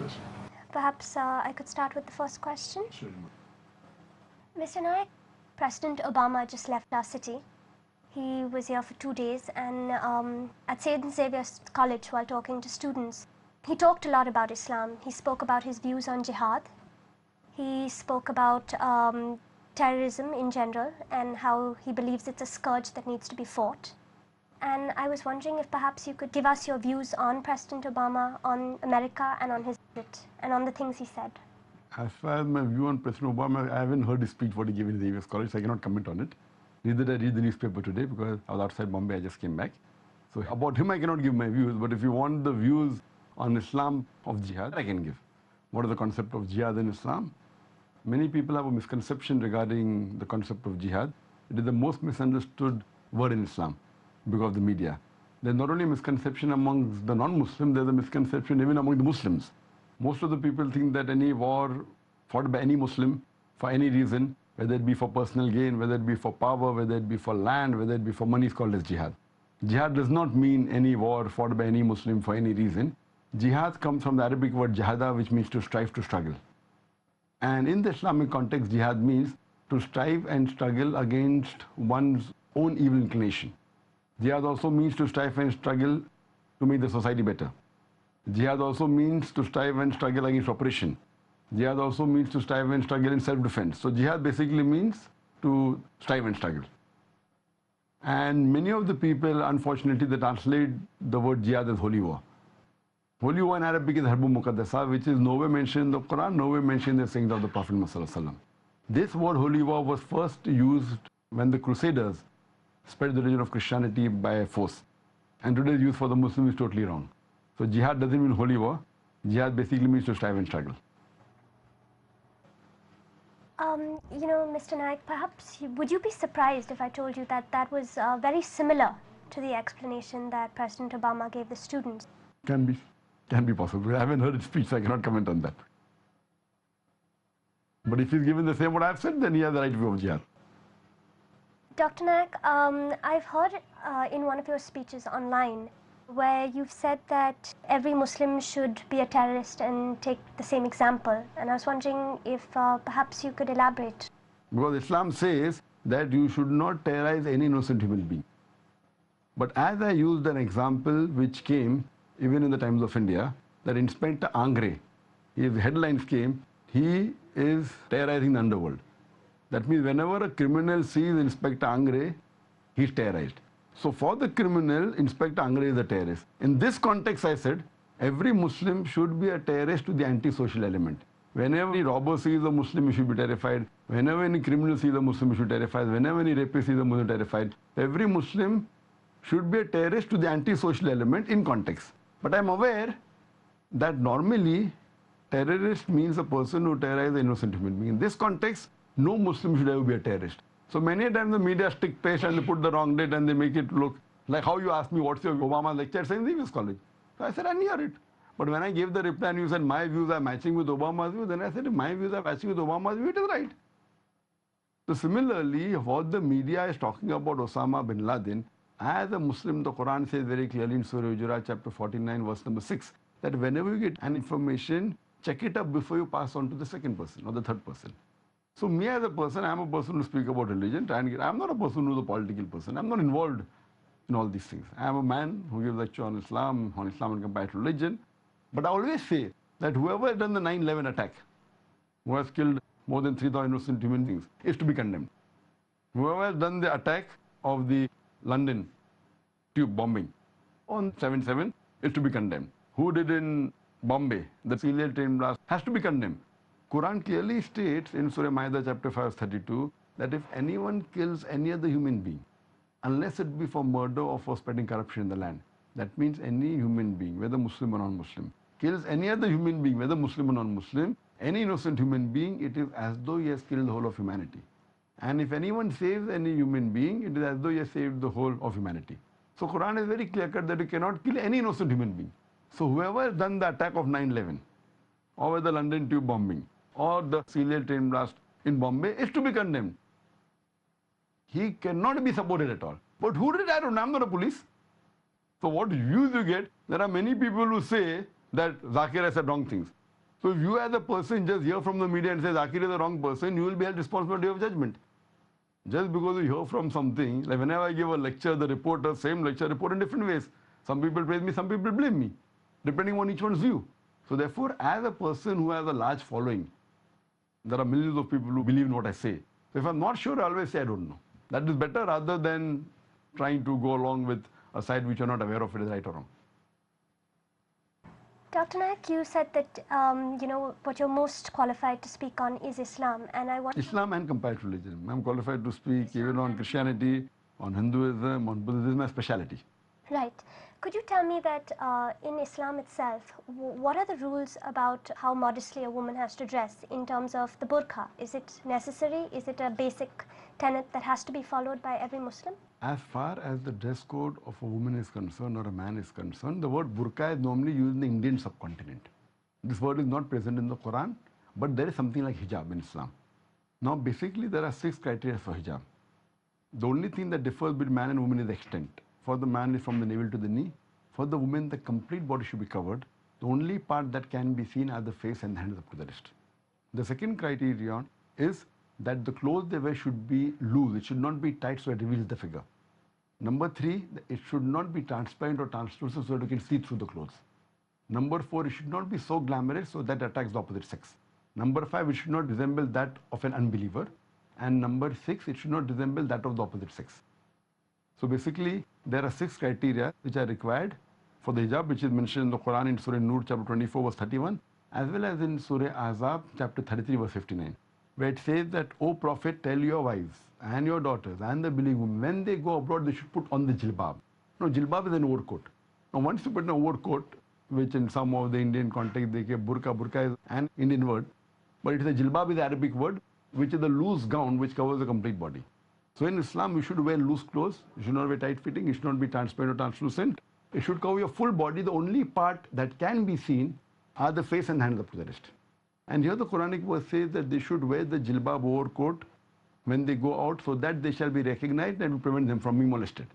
question. Perhaps I could start with the first question. Sure. Mr. Naik, President Obama just left our city. He was here for 2 days, and at St. Xavier's College, while talking to students, he talked a lot about Islam. He spoke about his views on jihad. He spoke about terrorism in general and how he believes it's a scourge that needs to be fought. And I was wondering if perhaps you could give us your views on President Obama, on America, and on his visit, and on the things he said. As far as my view on President Obama, I haven't heard his speech what he gave in the US college, so I cannot comment on it. Neither did I read the newspaper today because I was outside Bombay, I just came back. So about him I cannot give my views, but if you want the views on Islam of jihad, I can give. What is the concept of jihad in Islam? Many people have a misconception regarding the concept of jihad. It is the most misunderstood word in Islam because of the media. There's not only a misconception amongst the non-Muslims, there's a misconception even among the Muslims. Most of the people think that any war fought by any Muslim for any reason, whether it be for personal gain, whether it be for power, whether it be for land, whether it be for money, is called as jihad. Jihad does not mean any war fought by any Muslim for any reason. Jihad comes from the Arabic word jahada, which means to strive, to struggle. And in the Islamic context, jihad means to strive and struggle against one's own evil inclination. Jihad also means to strive and struggle to make the society better. Jihad also means to strive and struggle against oppression. Jihad also means to strive and struggle in self-defense. So jihad basically means to strive and struggle. And many of the people, unfortunately, they translate the word jihad as holy war. Holy war in Arabic is Harbu Muqaddasa, which is nowhere mentioned in the Quran, nowhere mentioned in the sayings of the Prophet Muhammad. This word holy war was first used when the Crusaders spread the religion of Christianity by force. And today's use for the Muslim is totally wrong. So jihad doesn't mean holy war. Jihad basically means to strive and struggle. Mr. Naik, perhaps would you be surprised if I told you that that was very similar to the explanation that President Obama gave the students? Can be possible. I haven't heard his speech, so I cannot comment on that. But if he's given the same what I've said, then he has the right view of jihad. Dr. Naik, I've heard in one of your speeches online where you've said that every Muslim should be a terrorist and take the same example. And I was wondering if perhaps you could elaborate. Because Islam says that you should not terrorize any innocent human being. But as I used an example which came even in the times of India, that Inspector Angre, his headlines came, he is terrorizing the underworld. That means whenever a criminal sees Inspector Angre, he's terrorized. So for the criminal, Inspector Angre is a terrorist. In this context, I said, every Muslim should be a terrorist to the anti-social element. Whenever any robber sees a Muslim, he should be terrified. Whenever any criminal sees a Muslim, he should be terrified. Whenever any rapist sees a Muslim, terrified. Every Muslim should be a terrorist to the anti-social element in context. But I'm aware that normally terrorist means a person who terrorizes an innocent human being. In this context, no Muslim should ever be a terrorist. So many times the media stick paste and they put the wrong date and they make it look like how you asked me what's your Obama lecture at St. Xavier's College. So I said, I didn't hear it. But when I gave the reply and you said my views are matching with Obama's views, then I said if my views are matching with Obama's view, it is right. So similarly, what the media is talking about Osama bin Laden, as a Muslim, the Quran says very clearly in Surah Hujurat chapter 49 verse number 6, that whenever you get an information, check it up before you pass on to the second person or the third person. So me as a person, I am a person who speaks about religion. I am not a person who is a political person. I am not involved in all these things. I am a man who gives lecture on Islam and comparative religion. But I always say that whoever has done the 9/11 attack, who has killed more than 3,000 innocent human beings, is to be condemned. Whoever has done the attack of the London tube bombing on 7/7 is to be condemned. Who did in Bombay, the serial train blast, has to be condemned. Quran clearly states in Surah Ma'idah chapter 5:32 that if anyone kills any other human being, unless it be for murder or for spreading corruption in the land, that means any human being, whether Muslim or non-Muslim, kills any other human being, whether Muslim or non-Muslim, any innocent human being, it is as though he has killed the whole of humanity. And if anyone saves any human being, it is as though he has saved the whole of humanity. So Quran is very clear-cut that you cannot kill any innocent human being. So whoever has done the attack of 9/11, or the London tube bombing, or the serial train blast in Bombay, is to be condemned. He cannot be supported at all. But who did it? I don't know. I'm not a police. So what views you get, there are many people who say that Zakir has said wrong things. So if you as a person just hear from the media and say Zakir is the wrong person, you will be held responsible for the day of judgment. Just because you hear from something, like whenever I give a lecture, the reporter, same lecture, report in different ways. Some people praise me, some people blame me, depending on each one's view. So therefore, as a person who has a large following, there are millions of people who believe in what I say. So if I'm not sure, I always say I don't know. That is better rather than trying to go along with a side which you're not aware of it is right or wrong. Dr. Naik, you said that what you're most qualified to speak on is Islam, and I want Islam and comparative religion. I'm qualified to speak even on Christianity, on Hinduism, on Buddhism. This is my speciality. Right. Could you tell me that in Islam itself, what are the rules about how modestly a woman has to dress in terms of the burqa? Is it necessary? Is it a basic tenet that has to be followed by every Muslim? As far as the dress code of a woman is concerned or a man is concerned, the word burqa is normally used in the Indian subcontinent. This word is not present in the Quran, but there is something like hijab in Islam. Now basically there are 6 criteria for hijab. The only thing that differs between man and woman is the extent. For the man is from the navel to the knee. For the woman, the complete body should be covered. The only part that can be seen are the face and the hands up to the wrist. The second criterion is that the clothes they wear should be loose. It should not be tight so it reveals the figure. Number 3, it should not be transparent or translucent so that you can see through the clothes. Number 4, it should not be so glamorous so that attacks the opposite sex. Number 5, it should not resemble that of an unbeliever. And number 6, it should not resemble that of the opposite sex. So basically, there are 6 criteria which are required for the hijab, which is mentioned in the Quran in Surah Nur chapter 24 verse 31, as well as in Surah Ahzab chapter 33 verse 59, where it says that, O Prophet, tell your wives and your daughters and the believing women, when they go abroad, they should put on the jilbab. Now, jilbab is an overcoat. Now, once you put an overcoat, which in some of the Indian context they give burqa, burqa is an Indian word, but it is a jilbab is an Arabic word, which is a loose gown which covers the complete body. So in Islam, you should wear loose clothes. You should not wear tight fitting. It should not be transparent or translucent. It should cover your full body. The only part that can be seen are the face and hands up to the wrist. And here the Quranic verse says that they should wear the jilbab overcoat when they go out so that they shall be recognized and will prevent them from being molested.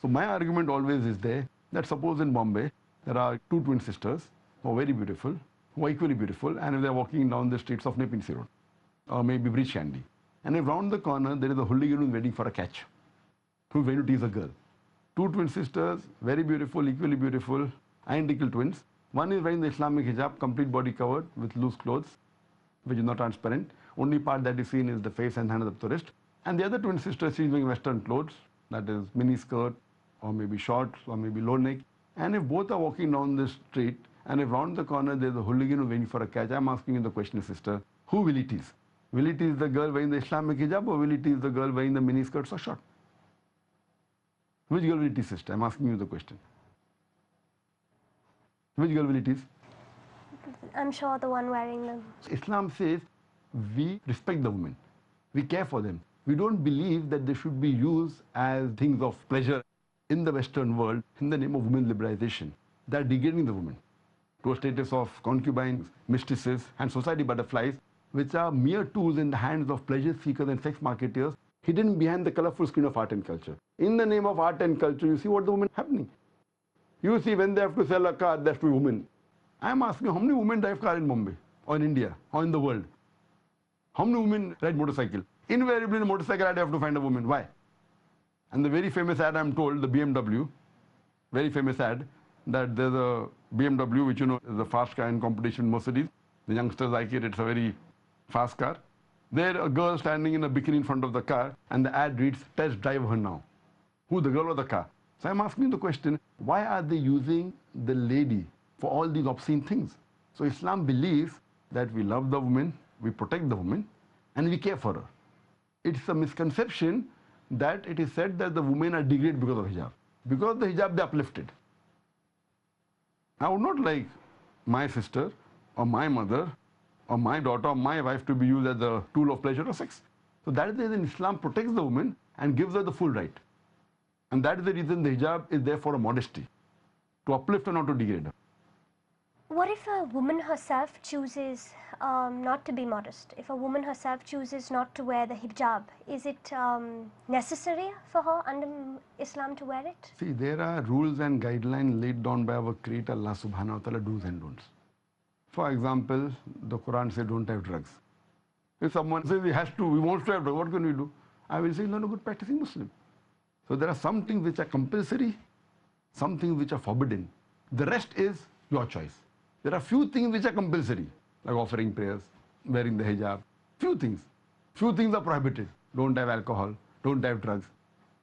So my argument always is there that suppose in Bombay, there are 2 twin sisters who are very beautiful, who are equally beautiful, and if they are walking down the streets of Nepinsi Road or maybe Bridge Candy, and if round the corner there is a hooligan who is waiting for a catch, who is going to tease a girl. 2 twin sisters, very beautiful, equally beautiful, identical twins. One is wearing the Islamic hijab, complete body covered with loose clothes, which is not transparent. Only part that is seen is the face and hands up to the wrist. And the other twin sister, she is wearing Western clothes, that is mini skirt, or maybe shorts, or maybe low neck. And if both are walking down the street, and if round the corner there is a hooligan who is waiting for a catch, I am asking you the question, sister, who will it is? Will it is the girl wearing the Islamic hijab, or will it is the girl wearing the mini skirts or short? Which girl will it is, sister? I am asking you the question. Which girl will it is? I'm sure the one wearing them. Islam says we respect the women. We care for them. We don't believe that they should be used as things of pleasure in the Western world in the name of women liberalization. They are degrading the women to a status of concubines, mistresses, and society butterflies, which are mere tools in the hands of pleasure seekers and sex marketers, hidden behind the colorful screen of art and culture. In the name of art and culture, you see what the women happening. You see when they have to sell a car, they have to be women. I am asking, how many women drive car in Bombay, or in India, or in the world? How many women ride motorcycle? Invariably in a motorcycle ad, you have to find a woman. Why? And the very famous ad, I am told, the BMW, very famous ad, that there's a BMW, which you know is a fast car in competition with Mercedes. The youngsters like it, it's a very fast car. There a girl standing in a bikini in front of the car, and the ad reads, test drive her now. Who, the girl or the car? So I'm asking the question, why are they using the lady for all these obscene things? So Islam believes that we love the woman, we protect the woman, and we care for her. It's a misconception that it is said that the women are degraded because of hijab. Because of the hijab, they are uplifted. I would not like my sister or my mother or my daughter or my wife to be used as a tool of pleasure or sex. So that is the reason Islam protects the woman and gives her the full right. And that is the reason the hijab is there for a modesty, to uplift her, not to degrade her. What if a woman herself chooses not to be modest? If a woman herself chooses not to wear the hijab, is it necessary for her under Islam to wear it? See, there are rules and guidelines laid down by our Creator Allah subhanahu wa ta'ala, do's and don'ts. For example, the Quran says don't have drugs. If someone says he wants to have drugs, what can we do? I will say he's not a good practicing Muslim. So there are some things which are compulsory, some things which are forbidden. The rest is your choice. There are few things which are compulsory, like offering prayers, wearing the hijab. Few things. Few things are prohibited. Don't have alcohol, don't have drugs.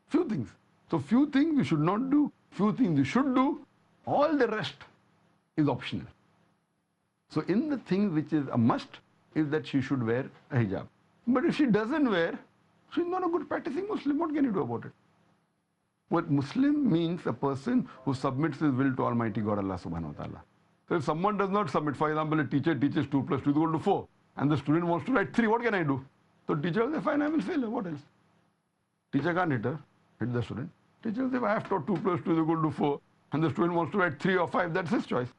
Few things. So few things you should not do, few things you should do. All the rest is optional. So in the thing which is a must is that she should wear a hijab. But if she doesn't wear, she's not a good practicing Muslim. What can you do about it? What Muslim means a person who submits his will to Almighty God Allah subhanahu wa ta'ala. So if someone does not submit, for example, a teacher teaches 2 plus 2 is equal to 4, and the student wants to write 3, what can I do? So teacher will say, fine, I will fail her. What else? Teacher can't hit the student. Teacher will say, I have taught 2 plus 2 is equal to 4, and the student wants to write 3 or 5, that's his choice.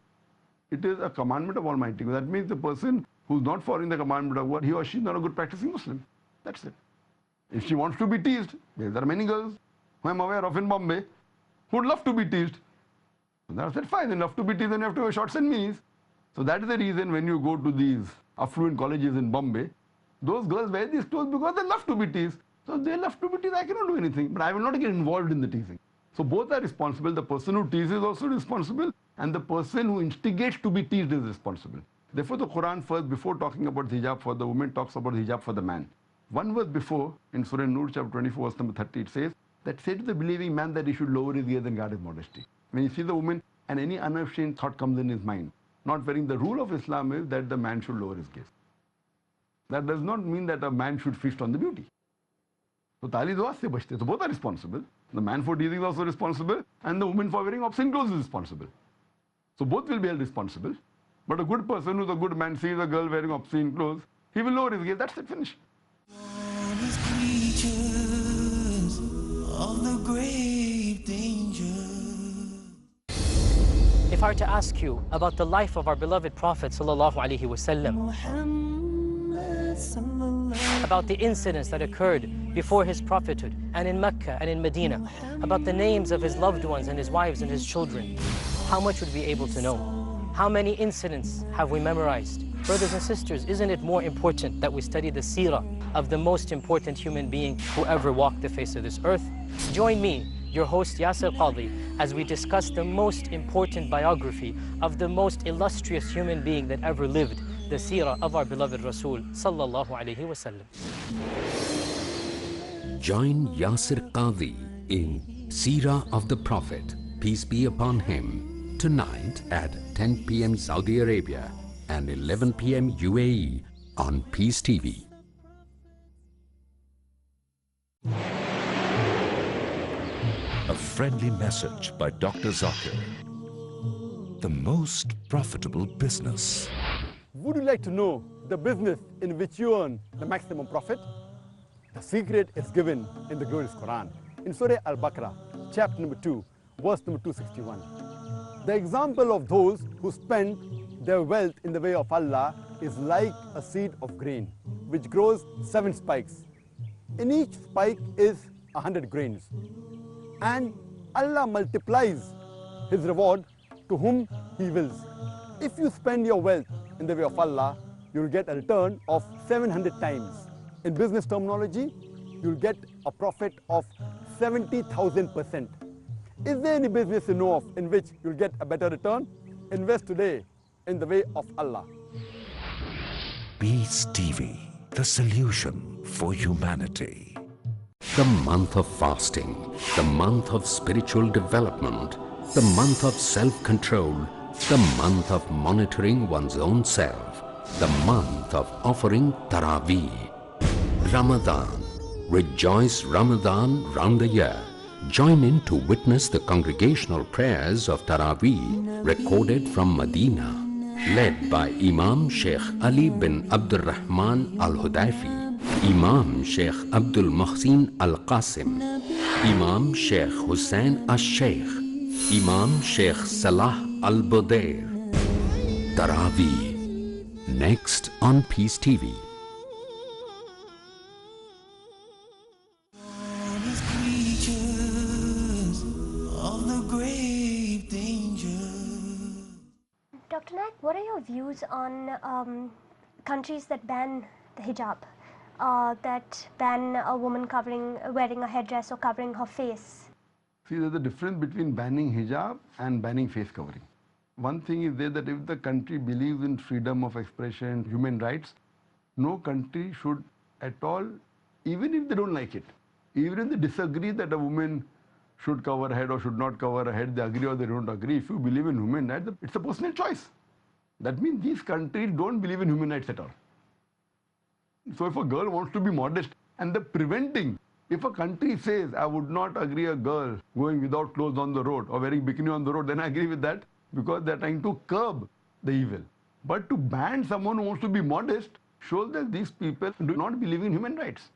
It is a commandment of Almighty God. That means the person who's not following the commandment of God, he or she is not a good practicing Muslim. That's it. If she wants to be teased, there are many girls who I'm aware of in Bombay who would love to be teased. So I said, fine, enough to be teased, then you have to wear shorts and minis. So that is the reason when you go to these affluent colleges in Bombay, those girls wear these clothes because they love to be teased. So they love to be teased, I cannot do anything, but I will not get involved in the teasing. So both are responsible. The person who teases is also responsible, and the person who instigates to be teased is responsible. Therefore the Quran first, before talking about hijab for the woman, talks about hijab for the man. One verse before, in Surah Nur chapter 24, verse number 30, it says, that say to the believing man that he should lower his ears and guard his modesty. When you see the woman and any unashamed thought comes in his mind, not wearing, the rule of Islam is that the man should lower his gaze. That does not mean that a man should feast on the beauty. So tali dua se bachte. So both are responsible. The man for teasing is also responsible, and the woman for wearing obscene clothes is responsible. So both will be held responsible. But a good person who's a good man sees a girl wearing obscene clothes, he will lower his gaze. That's it, finish. Of the grave danger. If I were to ask you about the life of our beloved Prophet sallallahu alaihi wasallam, about the incidents that occurred before his prophethood and in Mecca and in Medina, about the names of his loved ones and his wives and his children, how much would we be able to know? How many incidents have we memorized? Brothers and sisters, isn't it more important that we study the seerah of the most important human being who ever walked the face of this earth? Join me, your host Yasir Qadhi, as we discuss the most important biography of the most illustrious human being that ever lived, the seerah of our beloved Rasul sallallahu alaihi wasallam. Join Yasir Qadhi in Seerah of the Prophet, peace be upon him, tonight at 10 p.m. Saudi Arabia and 11 p.m. UAE on Peace TV. A friendly message by Dr. Zakir. The most profitable business. Would you like to know the business in which you earn the maximum profit? The secret is given in the glorious Quran. In Surah Al-Baqarah, chapter number 2, verse number 261. The example of those who spend their wealth in the way of Allah is like a seed of grain, which grows 7 spikes. In each spike is 100 grains. And Allah multiplies His reward to whom He wills. If you spend your wealth in the way of Allah, you will get a return of 700 times. In business terminology, you will get a profit of 70,000%. Is there any business you know of in which you will get a better return? Invest today in the way of Allah. Peace TV, the solution for humanity. The month of fasting, the month of spiritual development, the month of self-control, the month of monitoring one's own self, the month of offering Taraweeh. Ramadan. Rejoice Ramadan round the year. Join in to witness the congregational prayers of Taraweeh recorded from Medina, led by Imam Sheikh Ali bin Abdul Rahman Al-Hudayfi, Imam Sheikh Abdul Muhsin Al-Qasim, Imam Sheikh Hussain Al-Sheikh, Imam Sheikh Salah Al-Budair. Taraweeh, next on Peace TV. Dr. Naik, what are your views on countries that ban the hijab, that ban a woman wearing a headdress or covering her face? See, there's a difference between banning hijab and banning face covering. One thing is there that if the country believes in freedom of expression, human rights, no country should at all, even if they don't like it, even if they disagree that a woman should cover her head or should not cover her head, they agree or they don't agree. If you believe in human rights, it's a personal choice. That means these countries don't believe in human rights at all. So if a girl wants to be modest and they're preventing, if a country says, I would not agree a girl going without clothes on the road or wearing bikini on the road, then I agree with that because they're trying to curb the evil. But to ban someone who wants to be modest shows that these people do not believe in human rights.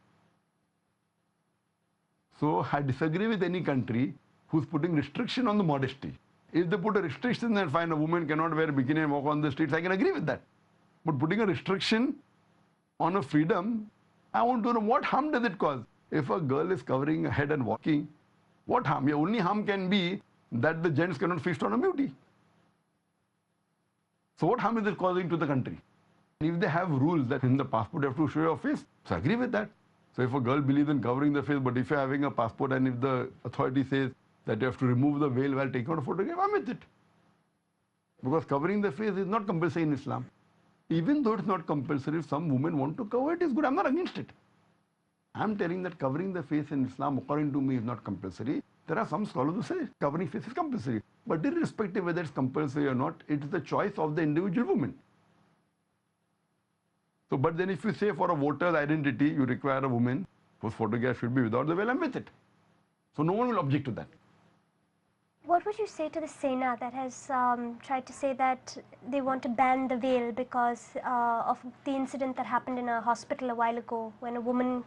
So I disagree with any country who's putting restriction on the modesty. If they put a restriction and find a woman cannot wear bikini and walk on the streets, I can agree with that. But putting a restriction on a freedom, I want to know what harm does it cause? If a girl is covering her head and walking, what harm? The only harm can be that the gents cannot feast on her beauty. So what harm is it causing to the country? If they have rules that in the passport you have to show your face, so I agree with that. So if a girl believes in covering the face, but if you're having a passport and if the authority says that you have to remove the veil while taking out a photograph, I'm with it. Because covering the face is not compulsory in Islam. Even though it's not compulsory, if some women want to cover it, it's good. I'm not against it. I'm telling that covering the face in Islam, according to me, is not compulsory. There are some scholars who say covering face is compulsory. But irrespective whether it's compulsory or not, it's the choice of the individual woman. So, but then if you say for a voter's identity, you require a woman whose photograph should be without the veil, I'm with it. So no one will object to that. What would you say to the Sena that has tried to say that they want to ban the veil because of the incident that happened in a hospital a while ago when a woman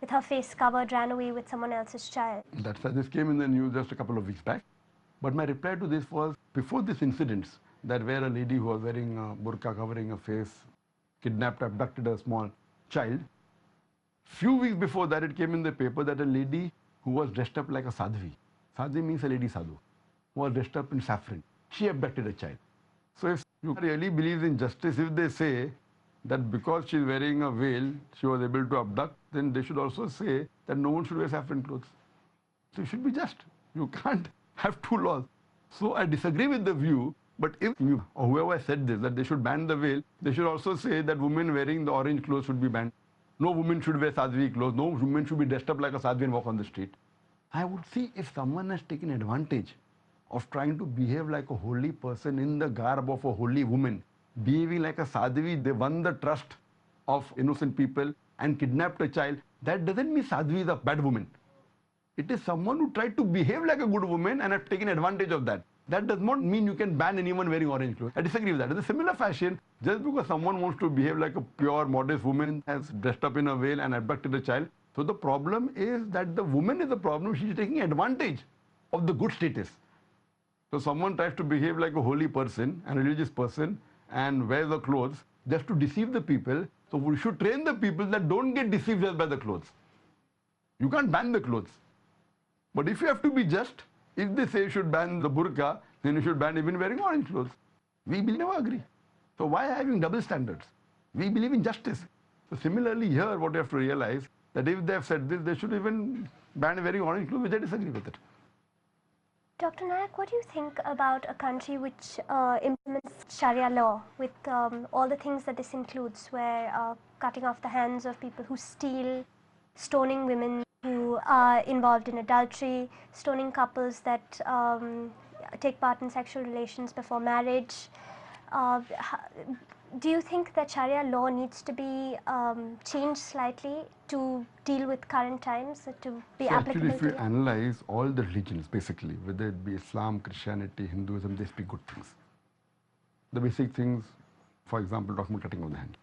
with her face covered ran away with someone else's child? That's why this came in the news just a couple of weeks back. But my reply to this was, before this incidents, that where a lady who was wearing a burqa covering her face, kidnapped, abducted a small child, few weeks before that it came in the paper that a lady who was dressed up like a sadhvi, sadhvi means a lady sadhu, who was dressed up in saffron, she abducted a child. So if you really believe in justice, if they say that because she's wearing a veil, she was able to abduct, then they should also say that no one should wear saffron clothes. So you should be just. You can't have two laws. So I disagree with the view, but if you, or whoever said this, that they should ban the veil, they should also say that women wearing the orange clothes should be banned. No woman should wear sadhvi clothes. No woman should be dressed up like a sadhvi and walk on the street. I would see if someone has taken advantage of trying to behave like a holy person in the garb of a holy woman, behaving like a sadhvi, they won the trust of innocent people and kidnapped a child. That doesn't mean sadhvi is a bad woman. It is someone who tried to behave like a good woman and have taken advantage of that. That does not mean you can ban anyone wearing orange clothes. I disagree with that. In a similar fashion, just because someone wants to behave like a pure, modest woman, has dressed up in a veil and abducted a child, so the problem is that the woman is the problem. She is taking advantage of the good status. So someone tries to behave like a holy person, a religious person, and wears the clothes just to deceive the people. So we should train the people that don't get deceived just by the clothes. You can't ban the clothes. But if you have to be just, if they say you should ban the burqa, then you should ban even wearing orange clothes. We will never agree. So why having double standards? We believe in justice. So similarly here, what you have to realize, that if they have said this, they should even ban wearing orange clothes, which I disagree with it. Dr. Naik, what do you think about a country which implements Sharia law with all the things that this includes, where cutting off the hands of people who steal, stoning women who are involved in adultery, stoning couples that take part in sexual relations before marriage? Do you think that Sharia law needs to be changed slightly to deal with current times, to be applicable? Actually, if you analyze all the religions, basically, whether it be Islam, Christianity, Hinduism, they speak good things. The basic things, for example, talking about cutting off the hand.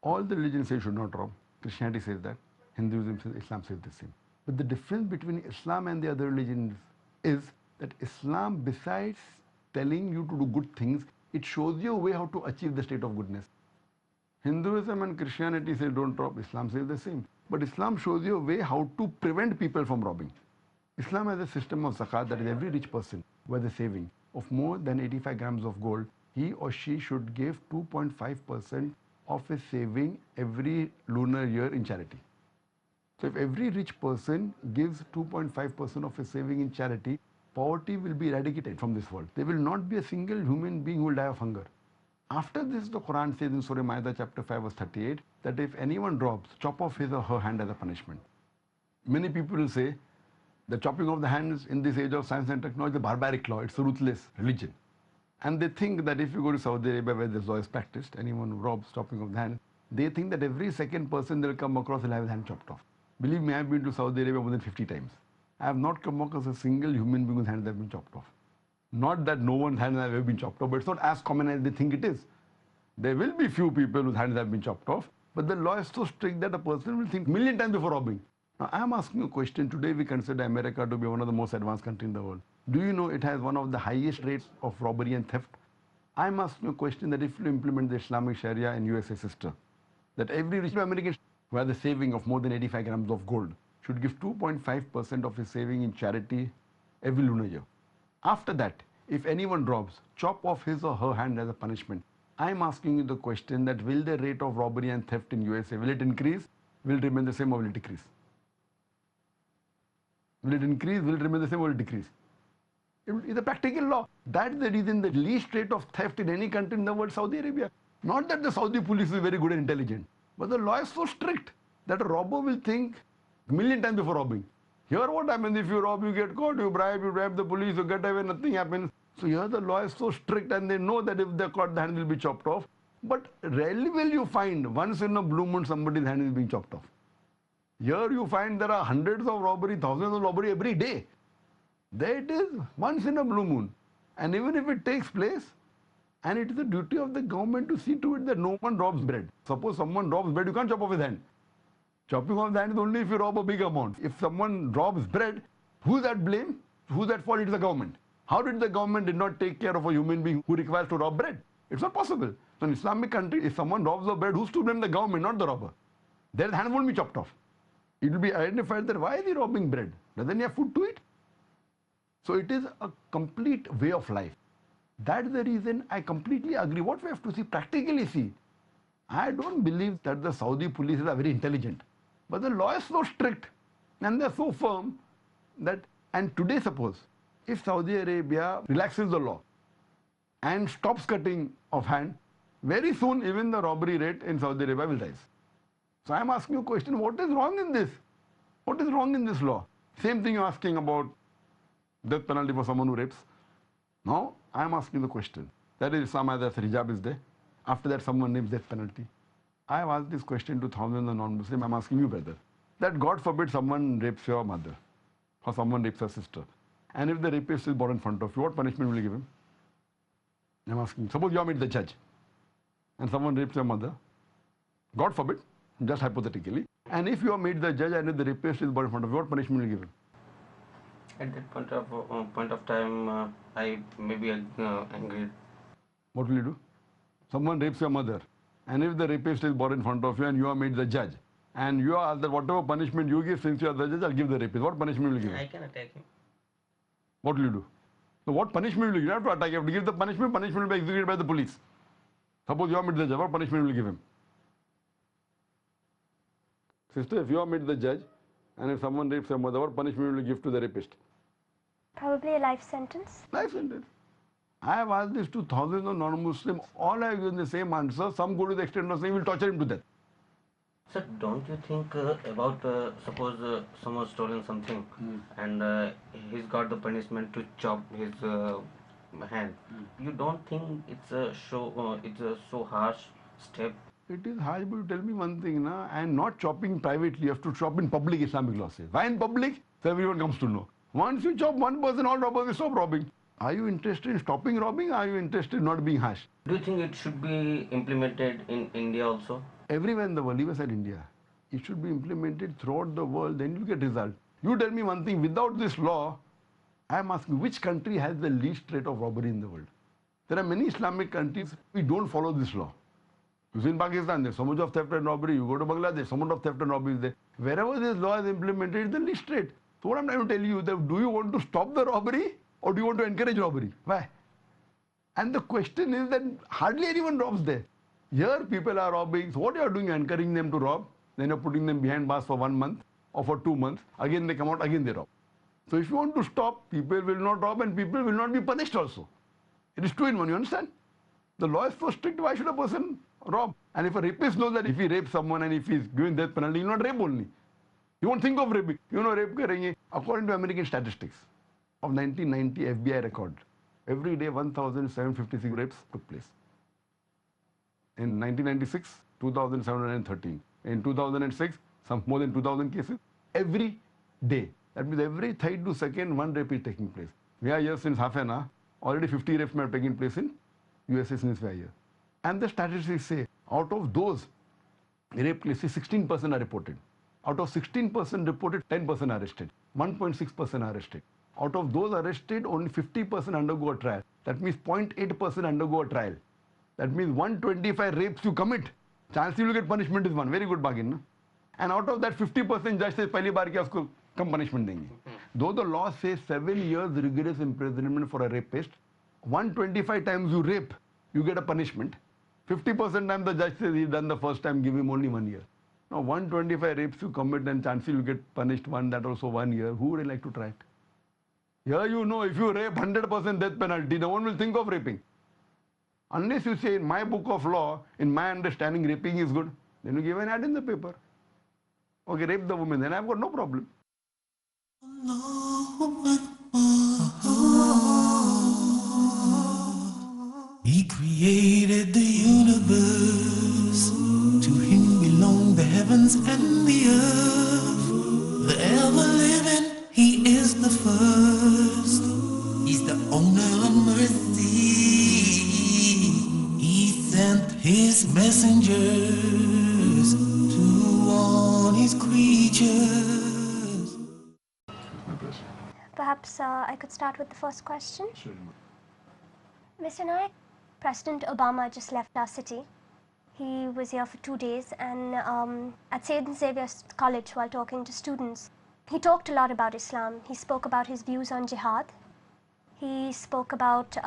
All the religions say you should not rob. Christianity says that. Hinduism says, Islam says the same. But the difference between Islam and the other religions is that Islam, besides telling you to do good things, it shows you a way how to achieve the state of goodness. Hinduism and Christianity say don't rob. Islam says the same. But Islam shows you a way how to prevent people from robbing. Islam has a system of zakat, that is every rich person, who has a saving of more than 85 grams of gold, he or she should give 2.5% of his saving every lunar year in charity. So if every rich person gives 2.5% of his saving in charity, poverty will be eradicated from this world. There will not be a single human being who will die of hunger. After this, the Quran says in Surah Ma'idah chapter 5 verse 38 that if anyone robs, chop off his or her hand as a punishment. Many people will say the chopping of the hands in this age of science and technology is a barbaric law, it's a ruthless religion. And they think that if you go to Saudi Arabia where this law is practiced, anyone who robs, chopping of the hand, they think that every second person they'll come across will have his hand chopped off. Believe me, I've been to Saudi Arabia more than 50 times. I have not come across a single human being whose hands have been chopped off. Not that no one's hands have ever been chopped off, but it's not as common as they think it is. There will be few people whose hands have been chopped off, but the law is so strict that a person will think a million times before robbing. Now, I am asking you a question. Today we consider America to be one of the most advanced countries in the world. Do you know it has one of the highest rates of robbery and theft? I am asking you a question that if you implement the Islamic Sharia in USA system, that every rich American who has a saving of more than 85 grams of gold should give 2.5% of his saving in charity every lunar year. After that, if anyone robs, chop off his or her hand as a punishment. I am asking you the question that will the rate of robbery and theft in USA, will it increase, will it remain the same, or will it decrease? Will it increase, will it remain the same, or will it decrease? It is a practical law. That's the reason the least rate of theft in any country in the world, Saudi Arabia. Not that the Saudi police is very good and intelligent, but the law is so strict that a robber will think a million times before robbing. Here what happens if you rob, you get caught, you bribe the police, you get away, nothing happens. So here the law is so strict and they know that if they're caught, the hand will be chopped off. But rarely will you find once in a blue moon somebody's hand is being chopped off. Here you find there are hundreds of robbery, thousands of robbery every day. There it is, once in a blue moon. And even if it takes place, and it is the duty of the government to see to it that no one robs bread. Suppose someone robs bread, you can't chop off his hand. Chopping off the hand is only if you rob a big amount. If someone robs bread, who's at blame? Who's at fault? It is the government. How did the government did not take care of a human being who requires to rob bread? It's not possible. So in Islamic country, if someone robs the bread, who's to blame? The government, not the robber. Their hand won't be chopped off. It will be identified that why is he robbing bread? Doesn't he have food to eat? So it is a complete way of life. That's the reason I completely agree. What we have to see, practically see. I don't believe that the Saudi police are very intelligent. But the law is so strict and they're so firm that, and today suppose, if Saudi Arabia relaxes the law and stops cutting of hand, very soon even the robbery rate in Saudi Arabia will rise. So I'm asking you a question, what is wrong in this? What is wrong in this law? Same thing you're asking about death penalty for someone who rapes. Now, I'm asking the question. That is Islam as hijab is there. After that, someone names death penalty. I have asked this question to thousands of non-Muslims. I'm asking you, brother, that God forbid someone rapes your mother or someone rapes your sister. And if the rapist is brought in front of you, what punishment will you give him? I'm asking. Suppose you are made the judge and someone rapes your mother. God forbid, just hypothetically. And if you are made the judge and if the rapist is brought in front of you, what punishment will you give him? At that point of time, I may be angry. What will you do? Someone rapes your mother, and if the rapist is brought in front of you and you are made the judge, and you are that whatever punishment you give, since you are the judge, I'll give the rapist. What punishment will you give him? I can attack him. What will you do? So what punishment will you give? You have to attack. You have to give the punishment. Punishment will be executed by the police. Suppose you are made the judge. What punishment will you give him? Sister, if you are made the judge, and if someone rapes your mother, what punishment will you give to the rapist? Probably a life sentence. Life sentence. I have asked this to thousands of non-Muslims. All have given the same answer. Some go to the extent of saying we will torture him to death. Sir, don't you think about suppose someone stolen something and he's got the punishment to chop his hand? You don't think it's a so harsh step? It is harsh, but you tell me one thing, na? And not chopping privately, you have to chop in public, Islamic law says. Why in public? So everyone comes to know. Once you chop one person, all robbers will stop robbing. Are you interested in stopping robbing? Are you interested in not being harsh? Do you think it should be implemented in India also? Everywhere in the world, even in India. It should be implemented throughout the world, then you get result. You tell me one thing, without this law, I am asking, which country has the least rate of robbery in the world? There are many Islamic countries, we don't follow this law. You see in Pakistan, there's so much of theft and robbery. You go to Bangladesh, so much of theft and robbery is there. Wherever this law is implemented, it's the least rate. So what I'm trying to tell you, that do you want to stop the robbery or do you want to encourage robbery? Why? And the question is that hardly anyone robs there. Here people are robbing. So what you are doing, you are encouraging them to rob. Then you are putting them behind bars for 1 month or for 2 months. Again they come out, again they rob. So if you want to stop, people will not rob and people will not be punished also. It is 2 in 1, you understand? The law is so strict, why should a person rob? And if a rapist knows that if he rapes someone and if he is given death penalty, he will not rape only. He won't think of raping. You know, rape karenge. According to American statistics of 1990 FBI record, every day 1,756 rapes took place. In 1996, 2,713. In 2006, some more than 2,000 cases. Every day. That means every 3rd second, 1 rape is taking place. We are here since half an hour. Already 50 rapes have taken place in USA since we are here. And the statistics say, out of those rape cases, 16% are reported. Out of 16% reported, 10% are arrested. 1.6% are arrested. Out of those arrested, only 50% undergo a trial. That means 0.8% undergo a trial. That means 125 rapes you commit, chance you will get punishment is 1. Very good bargain. No? And out of that, 50% judge says, पहली बार क्या उसको कम punishment देंगे. Though the law says 7 years rigorous imprisonment for a rapist, 125 times you rape, you get a punishment. 50% time the judge says he's done the first time, give him only 1 year. Now 125 rapes you commit and chance you will get punished that also 1 year. Who would like to try it? Here you know, if you rape, 100% death penalty, no one will think of raping. Unless you say in my book of law, in my understanding, raping is good, then you give an ad in the paper. Okay, rape the woman, then I've got no problem. He created the universe. To him belong the heavens and the earth. The ever-living, he is the first. He's the owner of mercy. He sent his messengers to warn his creatures. Perhaps I could start with the first question. Sure. Mr. Naik, President Obama just left our city. He was here for 2 days, and at St. Xavier's College, while talking to students, he talked a lot about Islam. He spoke about his views on jihad. He spoke about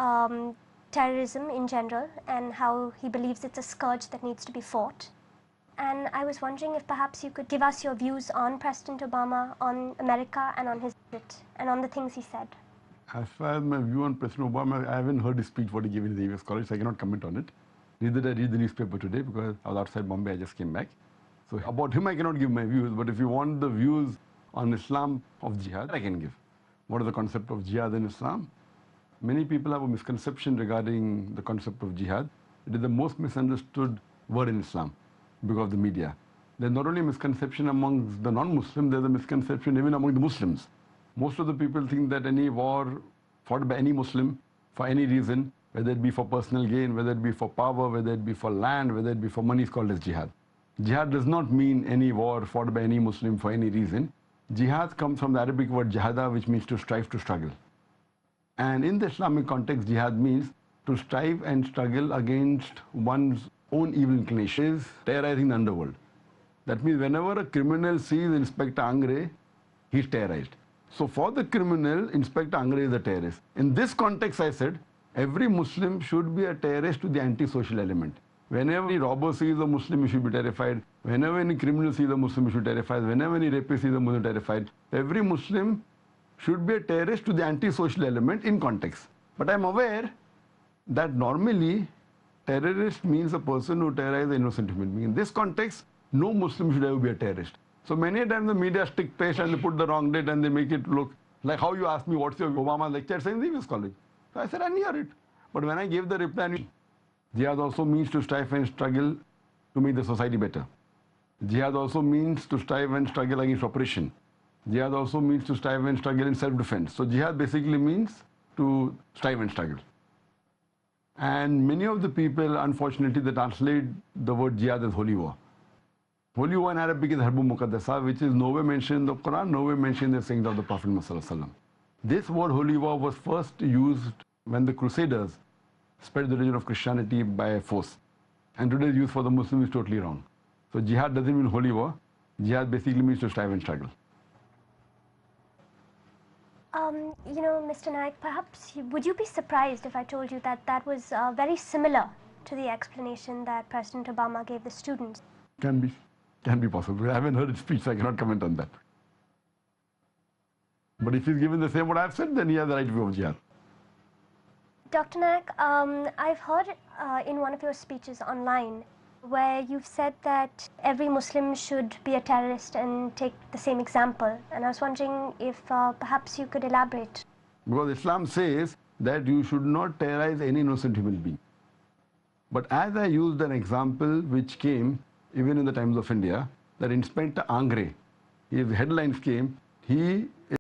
terrorism in general and how he believes it's a scourge that needs to be fought. And I was wondering if perhaps you could give us your views on President Obama, on America, and on his visit, and on the things he said. As far as my view on President Obama, I haven't heard his speech what he gave in the US College, so I cannot comment on it. Neither did I read the newspaper today because I was outside Bombay, I just came back. So about him I cannot give my views, but if you want the views on Islam of jihad, I can give. What is the concept of jihad in Islam? Many people have a misconception regarding the concept of jihad. It is the most misunderstood word in Islam because of the media. There's not only a misconception amongst the non-Muslims, there's a misconception even among the Muslims. Most of the people think that any war fought by any Muslim for any reason, whether it be for personal gain, whether it be for power, whether it be for land, whether it be for money, is called as jihad. Jihad does not mean any war fought by any Muslim for any reason. Jihad comes from the Arabic word jihada, which means to strive, to struggle. And in the Islamic context, jihad means to strive and struggle against one's own evil inclinations, terrorizing the underworld. That means whenever a criminal sees Inspector Angre, he's terrorized. So for the criminal, Inspector Angre is a terrorist. In this context, I said, every Muslim should be a terrorist to the anti-social element. Whenever any robber sees a Muslim, he should be terrified. Whenever any criminal sees a Muslim, he should be terrified. Whenever any rapist sees a Muslim, terrified. Every Muslim should be a terrorist to the anti-social element in context. But I'm aware that normally terrorist means a person who terrorizes innocent human being. In this context, no Muslim should ever be a terrorist. So many times the media stick paste and they put the wrong date and they make it look like how you asked me what's your Obama lecture at St. Xavier's College. So I said I didn't hear it. But when I gave the reply, jihad also means to strive and struggle to make the society better. Jihad also means to strive and struggle against oppression. Jihad also means to strive and struggle in self-defense. So jihad basically means to strive and struggle. And many of the people, unfortunately, they translate the word jihad as holy war. Holy war in Arabic is Harbu Muqaddasa, which is nowhere mentioned in the Quran, nowhere mentioned in the sayings of the Prophet Muhammad. This word holy war was first used when the Crusaders spread the religion of Christianity by force. And today's use for the Muslim is totally wrong. So jihad doesn't mean holy war. Jihad basically means to strive and struggle. Mr. Naik, perhaps would you be surprised if I told you that that was very similar to the explanation that President Obama gave the students? Can be possible. I haven't heard his speech, so I cannot comment on that. But if he's given the same what I've said, then he has the right view of jihad. Dr. Naik, I've heard in one of your speeches online where you've said that every Muslim should be a terrorist and take the same example. And I was wondering if perhaps you could elaborate. Because Islam says that you should not terrorize any innocent human being. But as I used an example which came even in the times of India, that Inspector Angre, his headlines came, he